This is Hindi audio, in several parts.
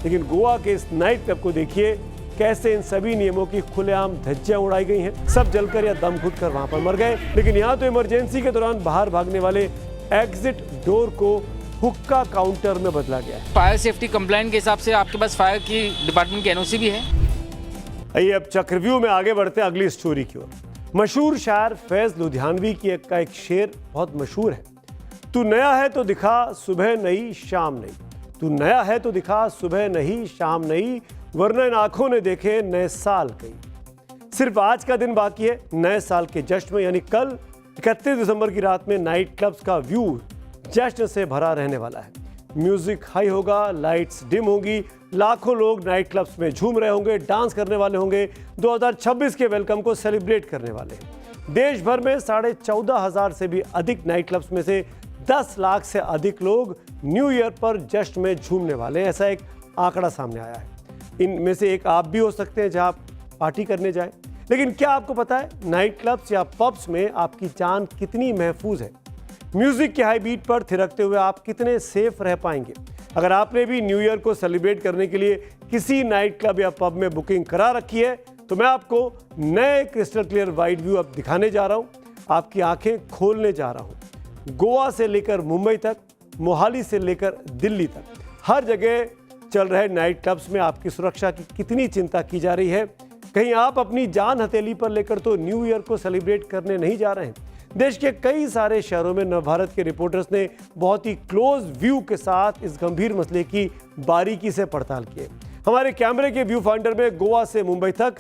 लेकिन गोवा के इस नाइट क्लब को देखिए कैसे इन सभी नियमों की खुलेआम धज्जियां उड़ाई गई हैं। सब जलकर या दम घुटकर वहां पर मर गए, लेकिन यहाँ तो इमरजेंसी के दौरान बाहर भागने वाले एग्जिट डोर को हुक्का काउंटर में बदला गया है। फायर सेफ्टी कंप्लाइंट के हिसाब से आपके पास फायर की डिपार्टमेंट की एनओसी भी है। आइए अब चक्रव्यूह में आगे बढ़ते हैं अगली स्टोरी की ओर। मशहूर शायर फैज लुधियानवी की एक शेर बहुत मशहूर है। तू नया है तो दिखा सुबह नहीं शाम नहीं, तू नया है तो दिखा सुबह नहीं शाम नहीं, वरना इन आंखों ने देखे नए साल कई। सिर्फ आज का दिन बाकी है नए साल के जश्न में, यानी कल 31 दिसंबर की रात में नाइट क्लब्स का व्यू जश्न से भरा रहने वाला है। म्यूजिक हाई होगा, लाइट्स डिम होगी, लाखों लोग नाइट क्लब्स में झूम रहे होंगे, डांस करने वाले होंगे, 2026 के वेलकम को सेलिब्रेट करने वाले हैं। देश भर में 14,500 से भी अधिक नाइट क्लब्स में से 10 लाख से अधिक लोग न्यू ईयर पर जश्न में झूमने वाले हैं, ऐसा एक आंकड़ा सामने आया है। इनमें से एक आप भी हो सकते हैं जहां आप पार्टी करने जाएं। लेकिन क्या आपको पता है नाइट क्लब्स या पब्स में आपकी जान कितनी महफूज है? म्यूजिक के हाई बीट पर थिरकते हुए आप कितने सेफ रह पाएंगे? अगर आपने भी न्यू ईयर को सेलिब्रेट करने के लिए किसी नाइट क्लब या पब में बुकिंग करा रखी है तो मैं आपको नए क्रिस्टल क्लियर वाइड व्यू अब दिखाने जा रहा हूं, आपकी आंखें खोलने जा रहा हूं। गोवा से लेकर मुंबई तक, मोहाली से लेकर दिल्ली तक, हर जगह चल रहे नाइट क्लब्स में आपकी सुरक्षा की कितनी चिंता की जा रही है। कहीं आप अपनी जान हथेली पर लेकर तो न्यू ईयर को सेलिब्रेट करने नहीं जा रहे हैं। देश के कई सारे शहरों में नवभारत के रिपोर्टर्स ने बहुत ही क्लोज व्यू के साथ इस गंभीर मसले की बारीकी से पड़ताल की। हमारे कैमरे के व्यू फाइंडर में गोवा से मुंबई तक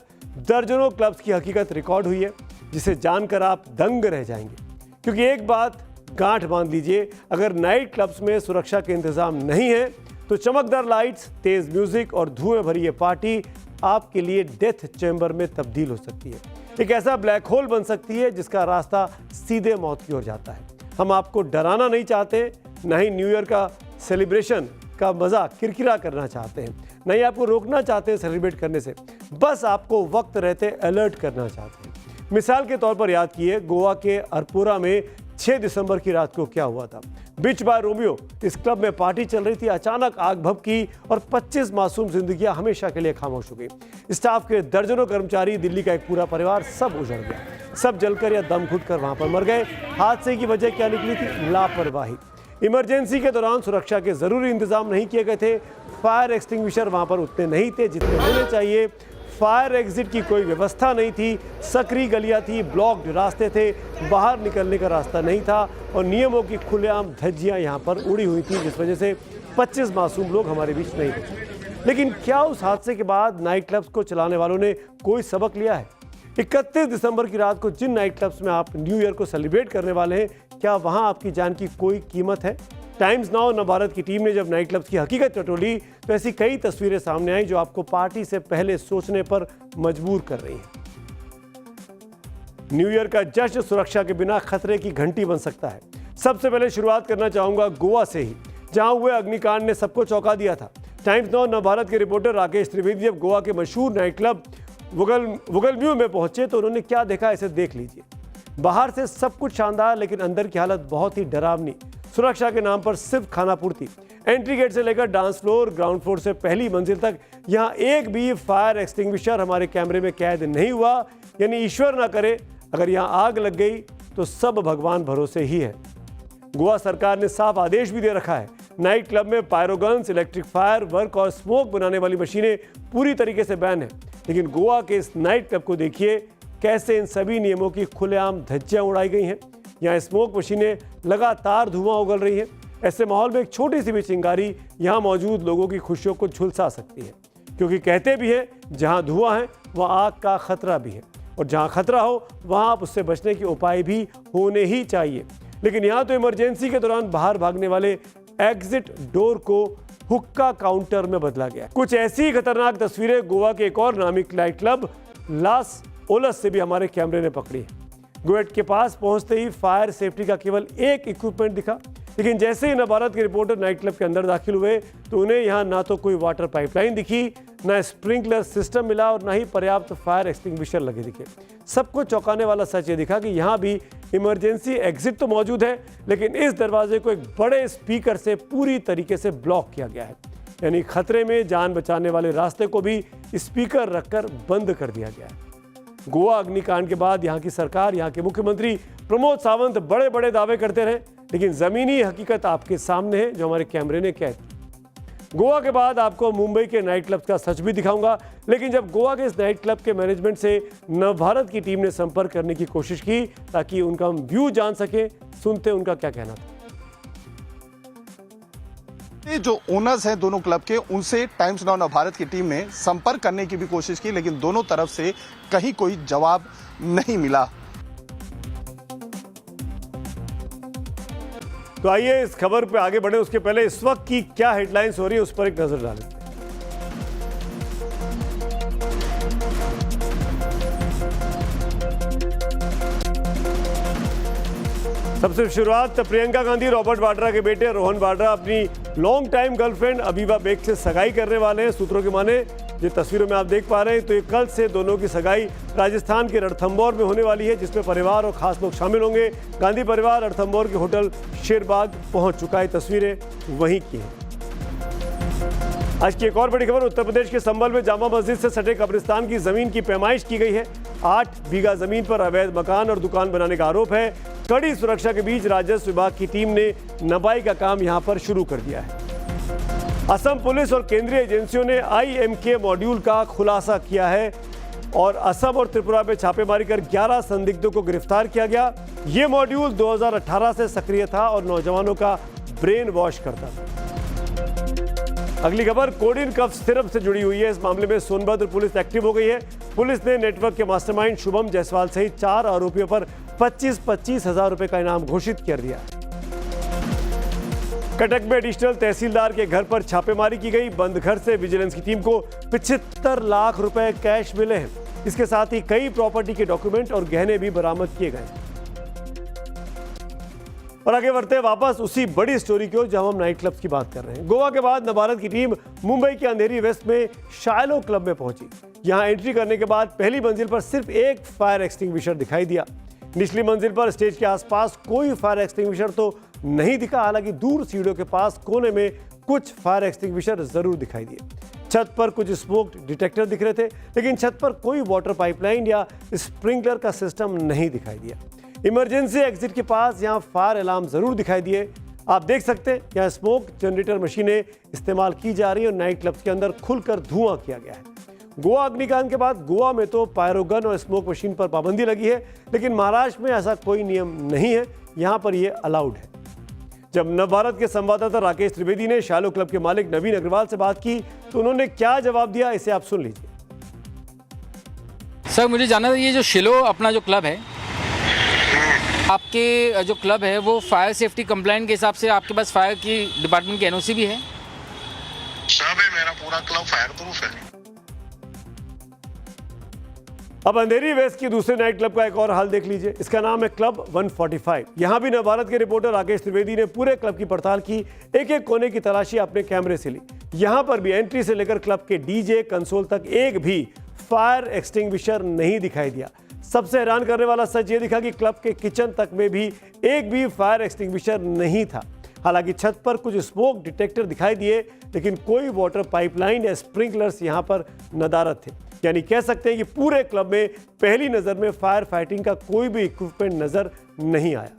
दर्जनों क्लब्स की हकीकत रिकॉर्ड हुई है, जिसे जानकर आप दंग रह जाएंगे। क्योंकि एक बात गांठ बांध लीजिए, अगर नाइट क्लब्स में सुरक्षा के इंतजाम नहीं है तो चमकदार लाइट्स, तेज म्यूजिक और धुएं भरी ये पार्टी आपके लिए डेथ चैम्बर में तब्दील हो सकती है। एक ऐसा ब्लैक होल बन सकती है जिसका रास्ता सीधे मौत की ओर जाता है। हम आपको डराना नहीं चाहते, न ही न्यू ईयर का सेलिब्रेशन का मजा किरकिरा करना चाहते हैं, न ही आपको रोकना चाहते हैं सेलिब्रेट करने से, बस आपको वक्त रहते अलर्ट करना चाहते हैं। मिसाल के तौर पर याद कीजिए गोवा के अरपुरा में 6 दिसंबर की रात को क्या हुआ था। बीच बाय रोमियो इस क्लब में पार्टी चल रही थी, अचानक आग भभकी और 25 मासूम जिंदगियां हमेशा के लिए खामोश हो गई। स्टाफ के दर्जनों कर्मचारी, दिल्ली का एक पूरा परिवार सब उजड़ गया। सब जलकर या दम घुटकर वहां पर मर गए। हादसे की वजह क्या निकली थी? लापरवाही। इमरजेंसी के दौरान सुरक्षा के जरूरी इंतजाम नहीं किए गए थे। फायर एक्सटिंग्विशर वहां पर उतने नहीं थे जितने होने चाहिए। फायर एग्जिट की कोई व्यवस्था नहीं थी। सकरी गलियां थी, ब्लॉक्ड रास्ते थे, बाहर निकलने का रास्ता नहीं था और नियमों की खुलेआम धज्जियां यहां पर उड़ी हुई थी, जिस वजह से 25 मासूम लोग हमारे बीच नहीं बचे। लेकिन क्या उस हादसे के बाद नाइट क्लब्स को चलाने वालों ने कोई सबक लिया है? 31 दिसंबर की रात को जिन नाइट क्लब्स में आप न्यू ईयर को सेलिब्रेट करने वाले हैं, क्या वहां आपकी जान की कोई कीमत है? टाइम्स नाउ नवभारत की टीम ने जब नाइट क्लब्स की हकीकत टटोली तो ऐसी कई तस्वीरें सामने आई जो आपको पार्टी से पहले सोचने पर मजबूर कर रही हैं। न्यू ईयर का जश्न सुरक्षा के बिना खतरे की घंटी बन सकता है। सबसे पहले शुरुआत करना चाहूंगा गोवा से ही, जहां हुए अग्निकांड ने सबको चौंका दिया था। टाइम्स नाउ नवभारत के रिपोर्टर राकेश त्रिवेदी जब गोवा के मशहूर नाइट क्लब वुगलम्यू में पहुंचे तो उन्होंने क्या देखा, इसे देख लीजिए। बाहर से सब कुछ शानदार, लेकिन अंदर की हालत बहुत ही डरावनी। सुरक्षा के नाम पर सिर्फ खाना पूर्ति। एंट्री गेट से लेकर डांस फ्लोर, ग्राउंड फ्लोर से पहली मंजिल तक यहाँ एक भी फायर एक्सटिंग्विशर हमारे कैमरे में कैद नहीं हुआ। यानी ईश्वर ना करे अगर यहाँ आग लग गई तो सब भगवान भरोसे ही है। गोवा सरकार ने साफ आदेश भी दे रखा है, नाइट क्लब में पायरोगन्स, इलेक्ट्रिक फायर वर्क और स्मोक बनाने वाली मशीनें पूरी तरीके से बैन है। लेकिन गोवा के इस नाइट क्लब को देखिए कैसे इन सभी नियमों की खुलेआम धज्जियां उड़ाई गई हैं। यहाँ स्मोक मशीनें लगातार धुआं उगल रही हैं। ऐसे माहौल में एक छोटी सी भी चिंगारी यहाँ मौजूद लोगों की खुशियों को झुलसा सकती है, क्योंकि कहते भी हैं जहाँ धुआं है वहाँ आग का खतरा भी है, और जहाँ खतरा हो वहाँ आप उससे बचने के उपाय भी होने ही चाहिए। लेकिन यहाँ तो इमरजेंसी के दौरान बाहर भागने वाले एग्जिट डोर को हुक्का काउंटर में बदला गया। कुछ ऐसी खतरनाक तस्वीरें गोवा के एक और नामी नाइट क्लब लास ओलस से भी हमारे कैमरे ने पकड़ी है। गेट के पास पहुंचते ही फायर सेफ्टी का केवल एक इक्विपमेंट दिखा, लेकिन जैसे ही नवभारत के रिपोर्टर नाइट क्लब के अंदर दाखिल हुए तो उन्हें यहाँ ना तो कोई वाटर पाइपलाइन दिखी, ना स्प्रिंकलर सिस्टम मिला और ना ही पर्याप्त फायर एक्सटिंग्विशर लगे दिखे। सबको चौंकाने वाला सच ये दिखा कि यहाँ भी इमरजेंसी एग्जिट तो मौजूद है, लेकिन इस दरवाजे को एक बड़े स्पीकर से पूरी तरीके से ब्लॉक किया गया है। यानी खतरे में जान बचाने वाले रास्ते को भी स्पीकर रखकर बंद कर दिया गया है। गोवा अग्निकांड के बाद यहाँ की सरकार, यहाँ के मुख्यमंत्री प्रमोद सावंत बड़े बड़े दावे करते रहे, लेकिन जमीनी हकीकत आपके सामने है जो हमारे कैमरे ने कैद की। गोवा के बाद आपको मुंबई के नाइट क्लब का सच भी दिखाऊंगा, लेकिन जब गोवा के इस नाइट क्लब के मैनेजमेंट से नवभारत की टीम ने संपर्क करने की कोशिश की ताकि उनका हम व्यू जान सके, सुनते उनका क्या कहना था। जो ओनर्स हैं दोनों क्लब के, उनसे टाइम्स नाउ नवभारत की टीम ने संपर्क करने की भी कोशिश की, लेकिन दोनों तरफ से कहीं कोई जवाब नहीं मिला। तो आइए इस खबर पे आगे बढ़े, उसके पहले इस वक्त की क्या हेडलाइंस हो रही है उस पर एक नजर डालें। सबसे शुरुआत प्रियंका गांधी रॉबर्ट वाड्रा के बेटे रोहन वाड्रा अपनी लॉन्ग टाइम गर्लफ्रेंड अबीबा बेग से सगाई करने वाले हैं। सूत्रों की माने जो तस्वीरों में आप देख पा रहे हैं तो ये कल से दोनों की सगाई राजस्थान के रणथंभौर में होने वाली है, जिसमें परिवार और खास लोग शामिल होंगे। गांधी परिवार रणथंभौर के होटल शेरबाग पहुंच चुका है, तस्वीरें वहीं की हैं। आज की एक और बड़ी खबर, उत्तर प्रदेश के संभल में जामा मस्जिद से सटे कब्रिस्तान की जमीन की पैमाइश की गई है। 8 बीघा जमीन पर अवैध मकान और दुकान बनाने का आरोप है। कड़ी सुरक्षा के बीच राजस्व विभाग की टीम ने नपाई का काम यहां पर शुरू कर दिया है। असम पुलिस और केंद्रीय एजेंसियों ने IMK मॉड्यूल का खुलासा किया है और असम और त्रिपुरा में छापेमारी कर 11 संदिग्धों को गिरफ्तार किया गया। ये मॉड्यूल 2018 से सक्रिय था और नौजवानों का ब्रेन वॉश करता था। अगली खबर कोडिन कफ सिरप से जुड़ी हुई है। इस मामले में सोनभद्र पुलिस एक्टिव हो गई है। पुलिस ने नेटवर्क के मास्टरमाइंड शुभम जायसवाल सहित 4 आरोपियों पर 25-25 हजार रुपए का इनाम घोषित कर दिया। कटक में एडिशनल तहसीलदार के घर पर छापेमारी की गई। बंद घर से विजिलेंस की टीम को 75 लाख रुपए कैश मिले हैं। इसके साथ ही कई प्रॉपर्टी के डॉक्यूमेंट और गहने भी बरामद किए गए। और आगे बढ़ते हैं वापस उसी बड़ी स्टोरी की ओर जहां हम नाइट क्लब्स की बात कर रहे हैं। गोवा के बाद नवभारत की टीम मुंबई के अंधेरी वेस्ट में शायलो क्लब में पहुंची। यहां एंट्री करने के बाद पहली मंजिल पर सिर्फ एक फायर एक्सटिंग्विशर दिखाई दिया। निचली मंजिल पर स्टेज के आसपास कोई फायर एक्सटिंग्विशर तो नहीं दिखा, हालांकि दूर सीढ़ियों के पास कोने में कुछ फायर एक्सटिंग्विशर जरूर दिखाई दिए। छत पर कुछ स्मोक डिटेक्टर दिख रहे थे, लेकिन छत पर कोई वाटर पाइपलाइन या स्प्रिंकलर का सिस्टम नहीं दिखाई दिया। इमरजेंसी एग्जिट के पास यहां फायर अलार्म जरूर दिखाई दिए। आप देख सकते हैं यहां स्मोक जनरेटर मशीनें इस्तेमाल की जा रही है और नाइट क्लब्स के अंदर खुलकर धुआं किया गया है। गोवा अग्निकांड के बाद गोवा में तो पायरोगन और स्मोक मशीन पर पाबंदी लगी है, लेकिन महाराष्ट्र में ऐसा कोई नियम नहीं है। यहां पर यह अलाउड है। जब नवभारत के संवाददाता राकेश त्रिवेदी ने शायलो क्लब के मालिक नवीन अग्रवाल से बात की तो उन्होंने क्या जवाब दिया, इसे आप सुन लीजिए। सर मुझे जानना था, ये जो शिलो अपना जो क्लब है, आपके जो क्लब है वो फायर सेफ्टी कंप्लाइंट के हिसाब से आपके पास फायर की डिपार्टमेंट की NOC भी है? सब है, मेरा पूरा क्लब फायर प्रूफ है। अब अंधेरी वेस्ट की दूसरे नाइट क्लब का एक और हाल देख लीजिए। इसका नाम है क्लब 145। यहां भी नवभारत के रिपोर्टर राकेश त्रिवेदी ने पूरे क्लब की पड़ताल की, एक एक कोने की तलाशी अपने कैमरे से ली। यहां पर भी एंट्री से लेकर क्लब के DJ कंसोल तक एक भी फायर एक्सटिंग्विशर नहीं दिखाई दिया। सबसे हैरान करने वाला सच ये दिखा कि क्लब के किचन तक में भी एक भी फायर एक्सटिंग्विशर नहीं था। हालांकि छत पर कुछ स्मोक डिटेक्टर दिखाई दिए, लेकिन कोई वाटर पाइपलाइन या स्प्रिंकलर्स यहां पर नदारद थे। यानी कह सकते हैं कि पूरे क्लब में पहली नजर में फायर फाइटिंग का कोई भी इक्विपमेंट नजर नहीं आया।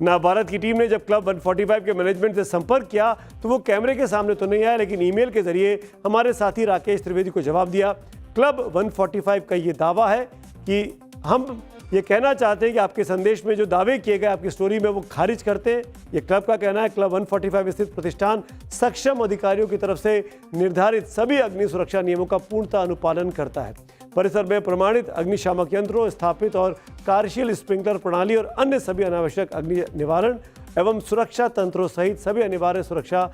नवभारत की टीम ने जब क्लब 145 के मैनेजमेंट से संपर्क किया तो वो कैमरे के सामने तो नहीं आया, लेकिन ईमेल के जरिए हमारे साथी राकेश त्रिवेदी को जवाब दिया। क्लब 145 का ये दावा है कि हम ये कहना चाहते हैं कि आपके संदेश में जो दावे किए गए आपकी स्टोरी में वो खारिज करते हैं। ये क्लब का कहना है। क्लब 145 स्थित प्रतिष्ठान सक्षम अधिकारियों की तरफ से निर्धारित सभी अग्नि सुरक्षा नियमों का पूर्णतः अनुपालन करता है। परिसर में प्रमाणित अग्निशामक यंत्रों, स्थापित और कार्यशील स्प्रिंकलर प्रणाली और अन्य सभी अनावश्यक अग्नि निवारण एवं सुरक्षा तंत्रों सहित सभी अनिवार्य सुरक्षा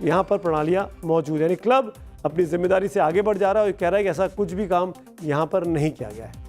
यहाँ पर प्रणालियाँ मौजूद है। यानी क्लब अपनी जिम्मेदारी से आगे बढ़ जा रहा है और कह रहा है कि ऐसा कुछ भी काम यहाँ पर नहीं किया गया है।